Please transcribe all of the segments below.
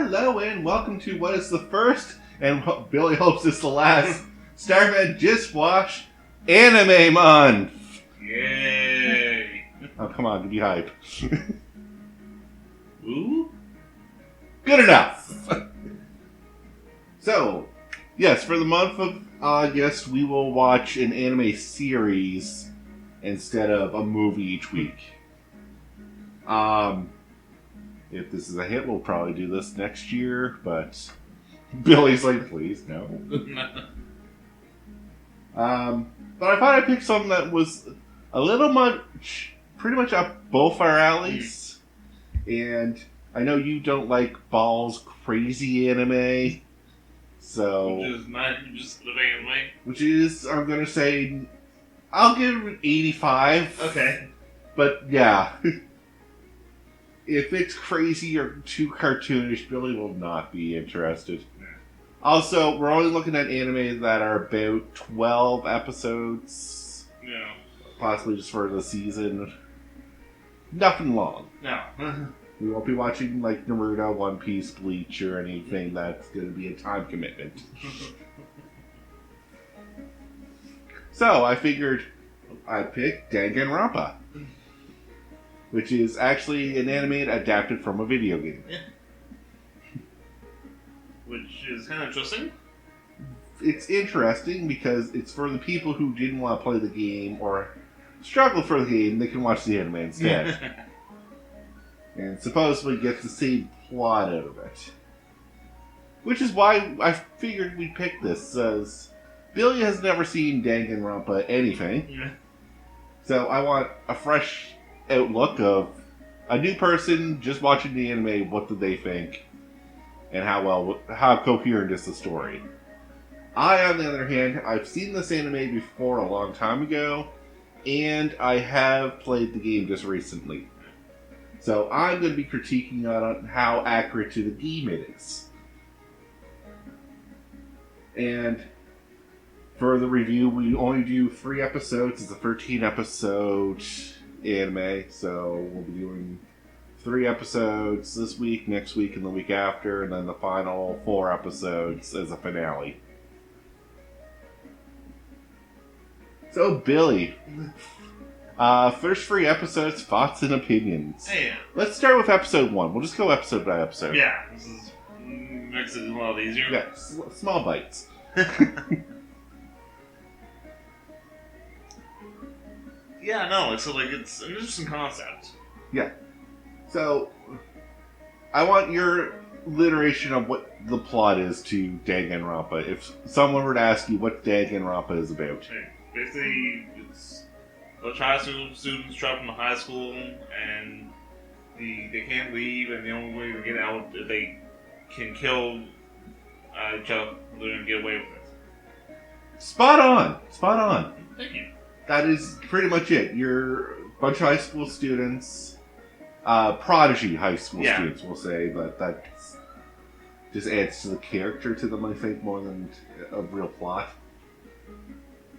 Hello and welcome to what is the first, and what Billy hopes is the last, Starmen Just Watch Anime Month! Yay! Oh, come on, give me hype. Ooh? Good enough! So, yes, for the month of August, we will watch an anime series instead of a movie each week. If this is a hit, we'll probably do this next year, but Billy's like, please, no. But I thought I picked something that was a little much, pretty much up both our alleys. And I know you don't like Ball's crazy anime, so... Which is not just the anime. Which is, I'm gonna say, I'll give it an 85. Okay. But yeah, if it's crazy or too cartoonish, Billy will not be interested. Yeah. Also, we're only looking at anime that are about 12 episodes. Yeah. Possibly just for the season. Nothing long. No. We won't be watching like Naruto, One Piece, Bleach, or anything that's going to be a time commitment. So, I figured I'd pick Danganronpa, which is actually an anime adapted from a video game. Yeah. Which is kind of interesting. It's interesting because it's for the people who didn't want to play the game or struggle for the game, they can watch the anime instead. And supposedly get the same plot out of it. Which is why I figured we'd pick this, as Billy has never seen Danganronpa anything. Yeah. So I want a fresh outlook of a new person just watching the anime, what do they think? And how coherent is the story? I, on the other hand, I've seen this anime before a long time ago, and I have played the game just recently. So I'm going to be critiquing on how accurate to the game it is. And for the review, we only do 3 episodes. It's a 13-episode anime, so we'll be doing 3 episodes this week, next week, and the week after, and then the final 4 episodes as a finale. So, Billy, first 3 episodes, thoughts and opinions. Hey. Let's start with episode 1. We'll just go episode by episode. Yeah, this is makes it a lot easier. Yeah, small bites. Yeah, no, it's an interesting concept. Yeah. So, I want your alliteration of what the plot is to Danganronpa. If someone were to ask you what Danganronpa is about. Hey, basically, it's a child students trapped in a high school, and they can't leave, and the only way to get out is they can kill each other and get away with it. Spot on! Spot on. Thank you. That is pretty much it. You're a bunch of high school students, prodigy high school students, we'll say, but that just adds to the character to them, I think, more than a real plot.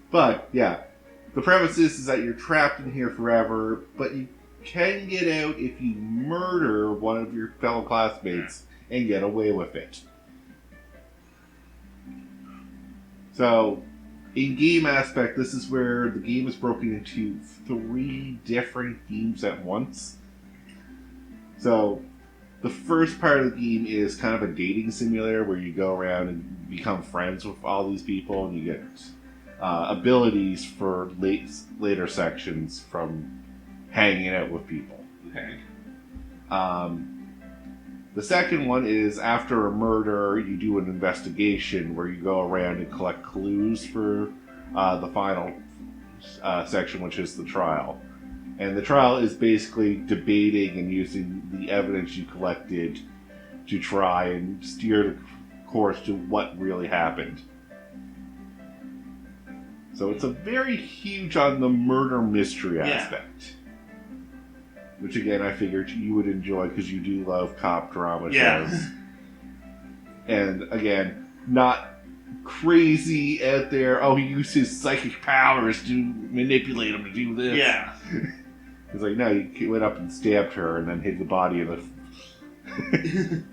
But, yeah, the premise is that you're trapped in here forever, but you can get out if you murder one of your fellow classmates and get away with it. So, in game aspect, this is where the game is broken into 3 different themes at once. So, the first part of the game is kind of a dating simulator where you go around and become friends with all these people, and you get abilities for later sections from hanging out with people. Okay. The second one is after a murder, you do an investigation where you go around and collect clues for the final section, which is the trial. And the trial is basically debating and using the evidence you collected to try and steer the course to what really happened. So it's a very huge on the murder mystery aspect. Which again, I figured you would enjoy because you do love cop drama shows. And again, not crazy out there, oh, he used his psychic powers to manipulate him to do this. Yeah. He's like, no, he went up and stabbed her and then hid the body in the...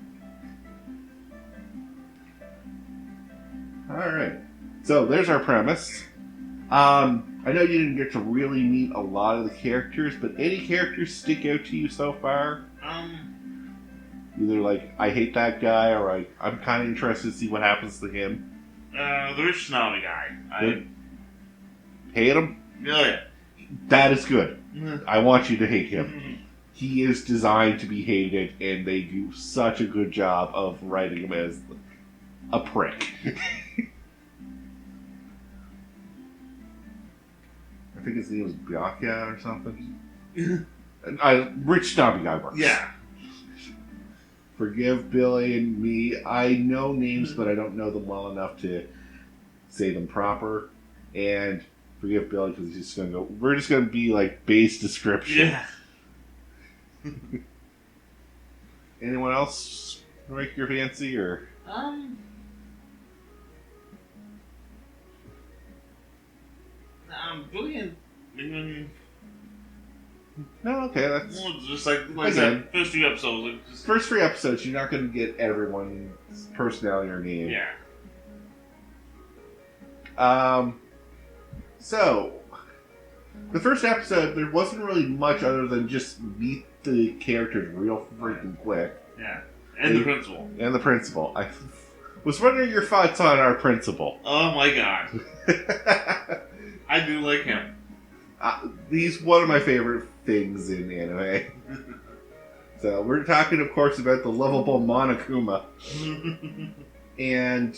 Alright. So, there's our premise. I know you didn't get to really meet a lot of the characters, but any characters stick out to you so far? Either like, I hate that guy, or I'm kind of interested to see what happens to him. The rich snobby guy. I hate him? Yeah. That is good. I want you to hate him. He is designed to be hated, and they do such a good job of writing him as a prick. I think his name was Byakuya or something. Rich snobby guy works. Yeah. Forgive Billy and me. I know names, but I don't know them well enough to say them proper. And forgive Billy because he's just going to go. We're just going to be like base description. Yeah. Anyone else make your fancy or? Billy and even. No, okay, that's Well, just like I said, first few episodes. Like just, first 3 episodes. You're not going to get everyone's personality or name. Yeah. So the first episode, there wasn't really much other than just meet the characters real freaking quick. Yeah. And the principal. And the principal. I was wondering your thoughts on our principal. Oh my god. I do like him. He's one of my favorite things in anime. So we're talking, of course, about the lovable Monokuma. And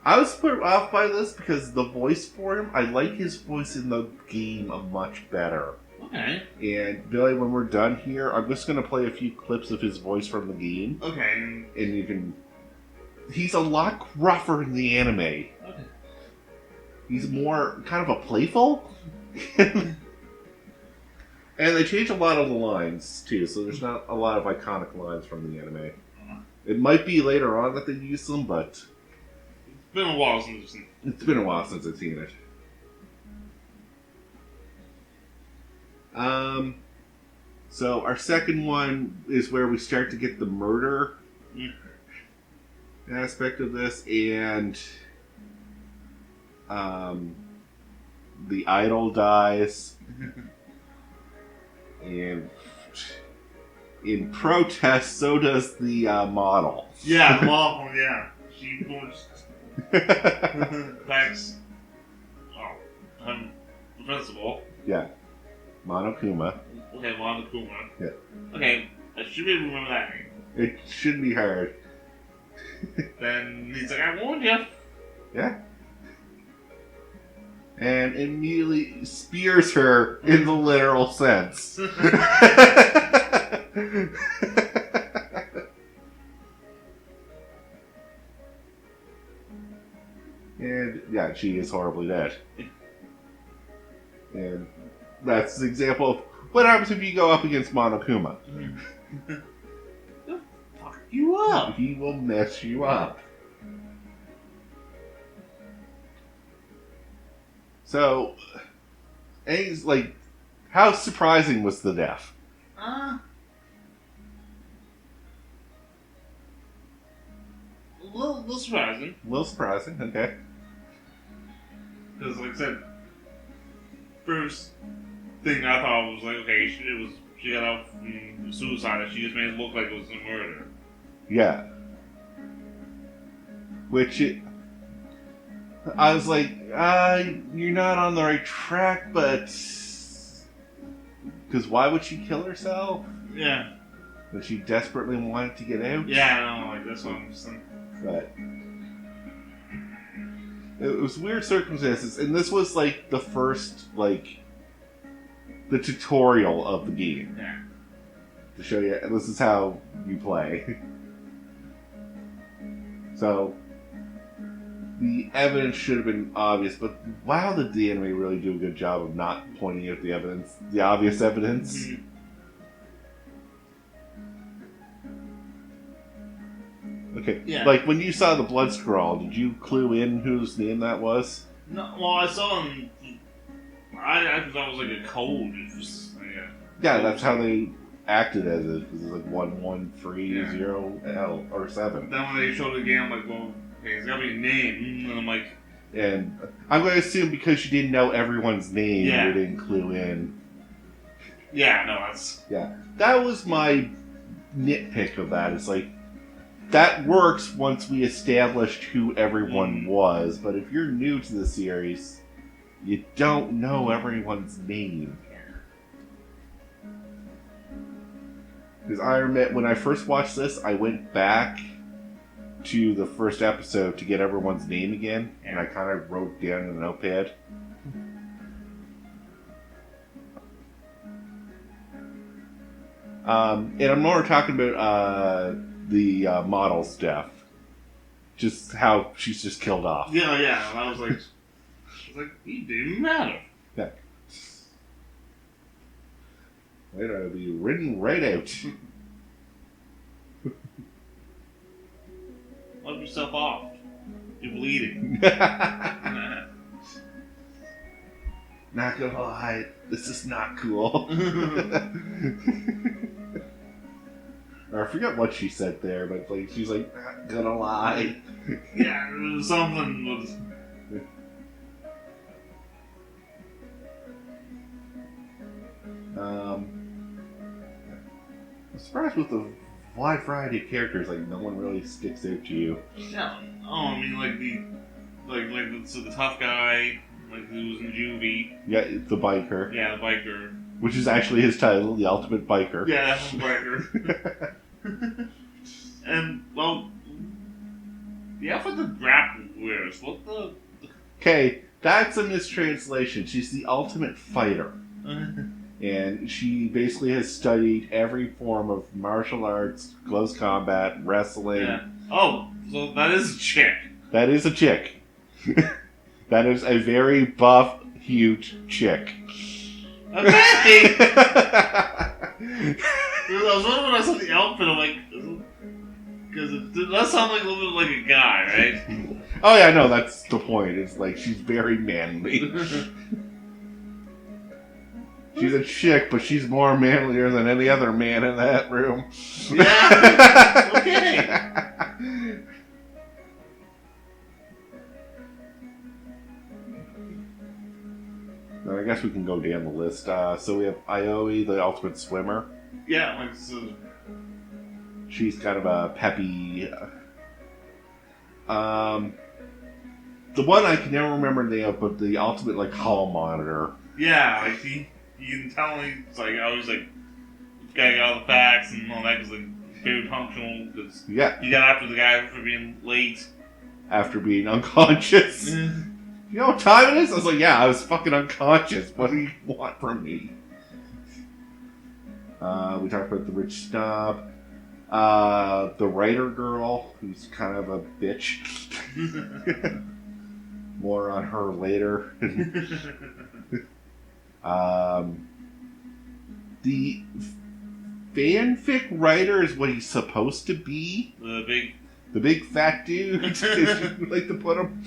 I was put off by this because the voice for him, I like his voice in the game much better. Okay. And Billy, when we're done here, I'm just going to play a few clips of his voice from the game. Okay. And you can... He's a lot gruffer in the anime. Okay. He's more kind of a playful. And they change a lot of the lines, too, so there's not a lot of iconic lines from the anime. It might be later on that they use them, but... It's been a while since I've seen it. It's been a while since I've seen it. So our second one is where we start to get the murder aspect of this, and the idol dies, and in protest, so does the model. Yeah, the model, yeah. She was... Thanks. Oh, the principal. Yeah. Monokuma. Okay, Monokuma. Yeah. Okay, I should be able to remember that name. It shouldn't be hard. Then he's like, I warned you. Yeah. And immediately spears her in the literal sense. And yeah, she is horribly dead. And that's the example of what happens if you go up against Monokuma. He'll fuck you up. He will mess you up. So, and he's like, how surprising was the death? A little surprising. A little surprising, okay. Because, like I said, first thing I thought was like, okay, she got out from suicide, and she just made it look like it was a murder. Yeah. I was like, you're not on the right track, but... Because why would she kill herself? Yeah. But she desperately wanted to get out? Yeah, I know, like, that's what I'm saying. But... It was weird circumstances, and this was, like, the first, like... The tutorial of the game. Yeah. To show you, this is how you play. So... The evidence should have been obvious, but wow, did the anime really do a good job of not pointing out the evidence, the obvious evidence. Mm-hmm. Okay, yeah. Like when you saw the blood scroll, did you clue in whose name that was? No, well, I saw him. I thought it was like a code. It was, yeah, that's how they acted as it. It was like 1130L or 7. Then when they showed the game, I'm like, well. okay, it's gotta be a name. And I'm like, and I'm going to assume because you didn't know everyone's name, Yeah. you didn't clue in. yeah, no, that's Yeah, that was my nitpick of that. It's like, that works once we established who everyone was, but if you're new to the series, you don't know everyone's name. Because I admit, when I first watched this, I went back to the first episode to get everyone's name again, and I kind of wrote down in a notepad. And I'm more talking about the model stuff. Just how she's just killed off. yeah. And I was like, it didn't matter. Yeah. It'll be written right out. Let yourself off. You're bleeding. Not gonna lie, this is not cool. Or I forget what she said there, but like she's like, not gonna lie. Yeah, something was. I'm surprised with the wide variety of characters, like no one really sticks out to you. Yeah. Oh, I mean, so the tough guy, like who was in juvie. Yeah, the biker. Yeah, the biker. Which is actually his title, the ultimate biker. Yeah, that's the biker. And well, the outfit that Grapple wears. What the? Okay, that's a mistranslation. She's the ultimate fighter. And she basically has studied every form of martial arts, close combat, wrestling. Yeah. Oh, so that is a chick. That is a chick. That is a very buff, huge chick. Okay! I was wondering when I saw the outfit, I'm like, because it does sound like a little bit like a guy, right? Oh yeah, no, that's the point. It's like, she's very manly. She's a chick, but she's more manlier than any other man in that room. Yeah. Okay. Then I guess we can go down the list. So we have Ioi, the ultimate swimmer. Yeah, like so. She's kind of a peppy. The one I can never remember the name of, but the ultimate like hall monitor. Yeah, like you can tell he's like always like gotta get all the facts and all that because like very punctual because Yeah. he got after the guy for being late After being unconscious. You know what time it is? I was like, yeah, I was fucking unconscious. What do you want from me? We talked about the rich snob. The writer girl, who's kind of a bitch. More on her later. The fanfic writer is what he's supposed to be. The big fat dude, if you would like to put him.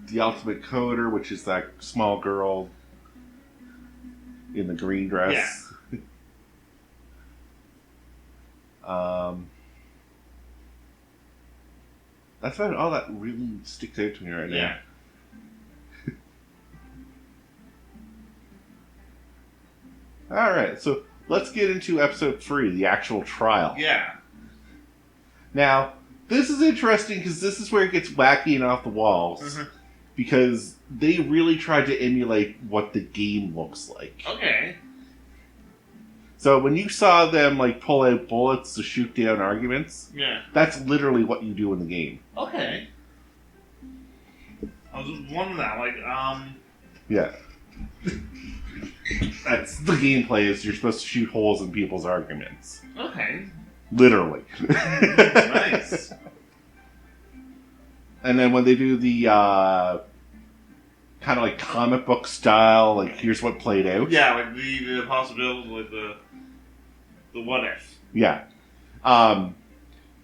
The ultimate coder, which is that small girl in the green dress. Yeah. That's about all that really sticks out to me right now. Yeah. Alright, so let's get into episode 3, the actual trial. Yeah. Now, this is interesting because this is where it gets wacky and off the walls. Mm-hmm. Because they really tried to emulate what the game looks like. Okay. So when you saw them like pull out bullets to shoot down arguments, Yeah. that's literally what you do in the game. Okay. I was just wondering that, like, Yeah. That's the gameplay, is you're supposed to shoot holes in people's arguments. Okay. Literally. Nice. And then when they do the kind of like comic book style, like here's what played out. Yeah, like the possibilities, like the what if. Yeah.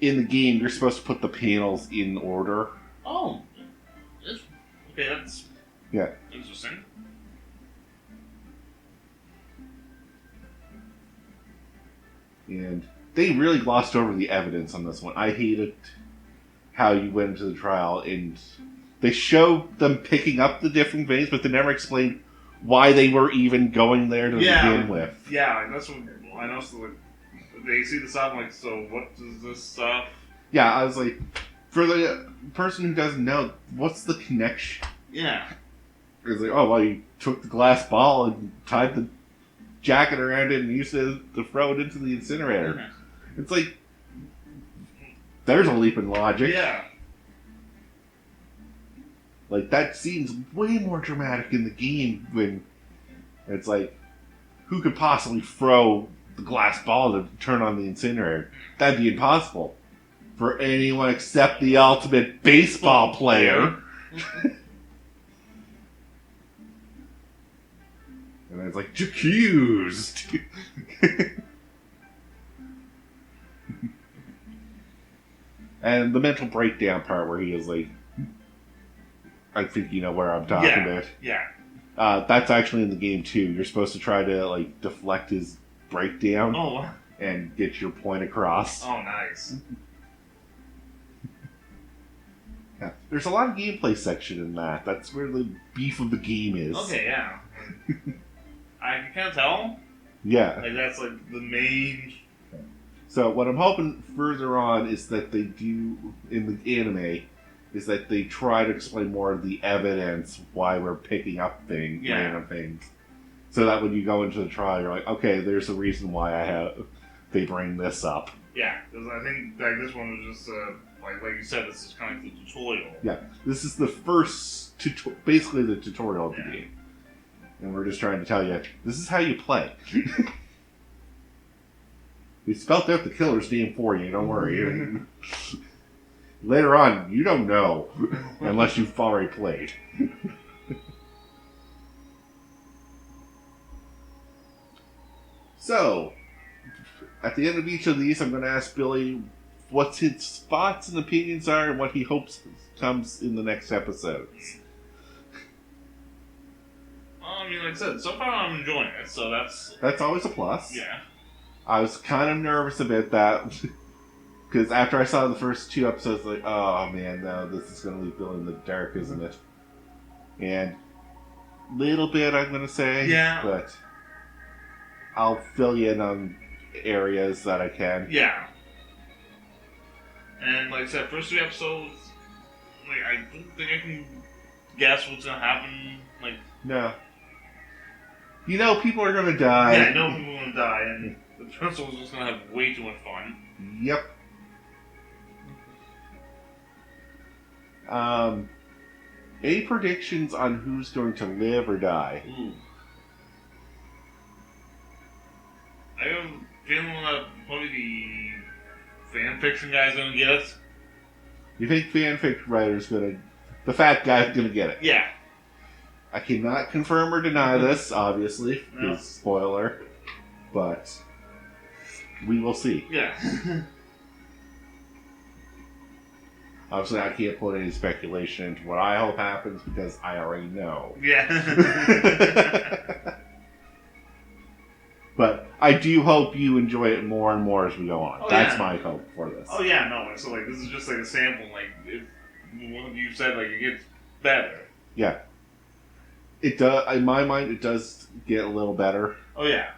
In the game, you're supposed to put the panels in order. Oh. Okay, that's interesting. And they really glossed over the evidence on this one. I hated how you went into the trial, and they showed them picking up the different veins, but they never explained why they were even going there to begin with. Yeah, like that's what I noticed. Like, they see the stuff, like, so what is this stuff? Yeah, I was like, for the person who doesn't know, what's the connection? Yeah. It's like, oh, well, you took the glass ball and tied the jacket around it and used it to throw it into the incinerator. Mm-hmm. It's like, there's a leap in logic. Yeah. Like, that scene's way more dramatic in the game when it's like, who could possibly throw the glass ball to turn on the incinerator? That'd be impossible for anyone except the ultimate baseball player. And it's like, accused. And the mental breakdown part where he is like, I think you know where I'm talking about. Yeah. That's actually in the game too. You're supposed to try to like deflect his breakdown and get your point across. Oh, nice. Yeah. There's a lot of gameplay section in that. That's where the beef of the game is. Okay, yeah. I can kind of tell. Yeah. Like, that's like the main... So what I'm hoping further on is that they do, in the anime, is that they try to explain more of the evidence why we're picking up random things. So that when you go into the trial, you're like, okay, there's a reason why they bring this up. Yeah, because I think like this one was just, like you said, this is kind of like the tutorial. Yeah, this is the first, basically the tutorial of the game. And we're just trying to tell you, this is how you play. We spelled out the killer's name for you, don't worry. Later on, you don't know, unless you've already played. So, at the end of each of these, I'm going to ask Billy what his thoughts and opinions are and what he hopes comes in the next episodes. I mean, like I said, so far I'm enjoying it, so That's always a plus. Yeah. I was kind of nervous about that, because after I saw the first 2 episodes, like, oh man, no, this is going to leave Billy in the dark, isn't it? And little bit, I'm going to say. Yeah. But I'll fill you in on areas that I can. Yeah. And like I said, first 3 episodes, like, I don't think I can guess what's going to happen. Like, no. You know people are going to die. Yeah, I know people are going to die, and the principal's just going to have way too much fun. Yep. Any predictions on who's going to live or die? Ooh. I have a feeling that probably the fanfiction guy's going to get it. You think fanfic writer's going to... The fat guy's going to get it? Yeah. I cannot confirm or deny this, obviously, because spoiler, but we will see. Yeah. Obviously, I can't put any speculation into what I hope happens because I already know. Yeah. But I do hope you enjoy it more and more as we go on. That's my hope for this. Oh, yeah, no. So, like, this is just like a sample. Like, if what you said, like, it gets better. Yeah. It does. In my mind, it does get a little better. Oh, yeah.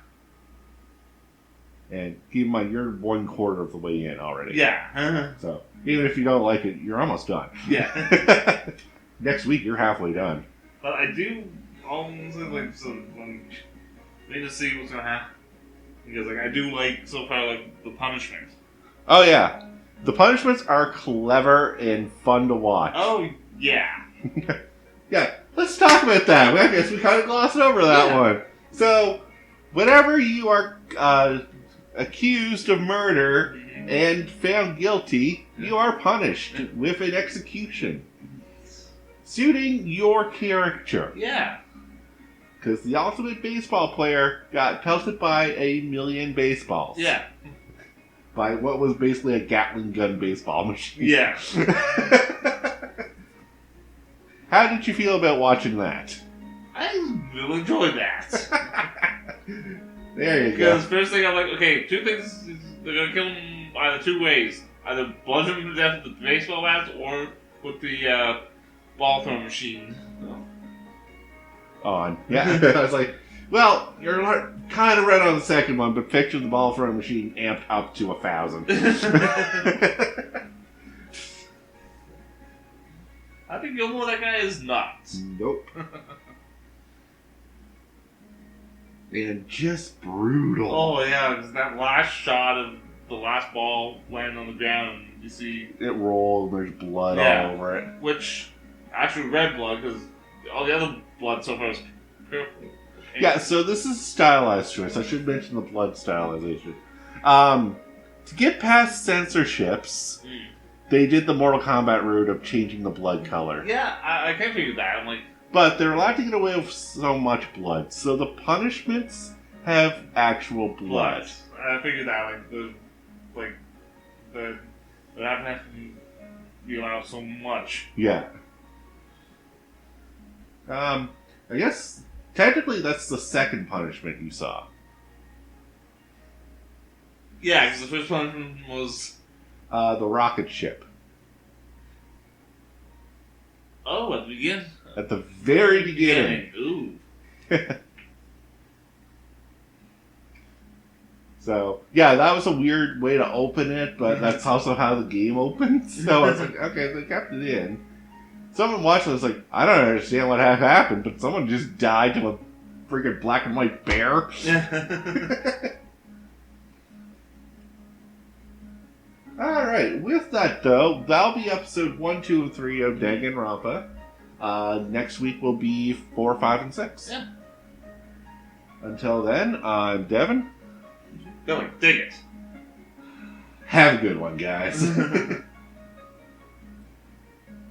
And keep in mind, you're 1/4 of the way in already. Yeah. So, even if you don't like it, you're almost done. Yeah. Next week, you're halfway done. But I do almost like, so, need to see what's going to happen. Because, like, I do like, so far, like, the punishment. Oh, yeah. The punishments are clever and fun to watch. Oh, yeah. Yeah, let's talk about that. I guess we kind of glossed over that one. So, whenever you are accused of murder and found guilty, you are punished with an execution. Suiting your character. Yeah. Because the ultimate baseball player got pelted by 1,000,000 baseballs. Yeah. By what was basically a Gatling gun baseball machine. Yeah. How did you feel about watching that? I really enjoyed that. There you go. Because first thing I'm like, okay, two things, they're gonna kill him either two ways. Either bludgeon him to death with the baseball bat or with the ball throwing machine. On. Yeah. I was like, well, you're kind of right on the second one, but picture the ball throwing machine amped up to 1,000. I think Gilmore, that guy is nuts. Nope. And just brutal. Oh, yeah, because that last shot of the last ball landing on the ground, you see... It rolled, there's blood all over it. Which, actually red blood, because all the other blood so far is purple. Yeah, so this is a stylized choice. I should mention the blood stylization. To get past censorships, they did the Mortal Kombat route of changing the blood color. Yeah, I can't figure that. I'm like... But they're allowed to get away with so much blood, so the punishments have actual blood. I figured that, they're not gonna have to be allowed so much. Yeah. I guess, technically that's the second punishment you saw. Yeah, because the first punishment was... The rocket ship. Oh, at the beginning? At the very beginning. Ooh. So, yeah, that was a weird way to open it, but that's also how the game opens. So I was like, okay, they kept it in. Someone watching was like, I don't understand what happened, but someone just died to a freaking black and white bear. Alright, with that though, that'll be episode 1, 2, and 3 of Danganronpa. Next week will be 4, 5, and 6. Yeah. Until then, I'm Devin. Go, dig it. Have a good one, guys.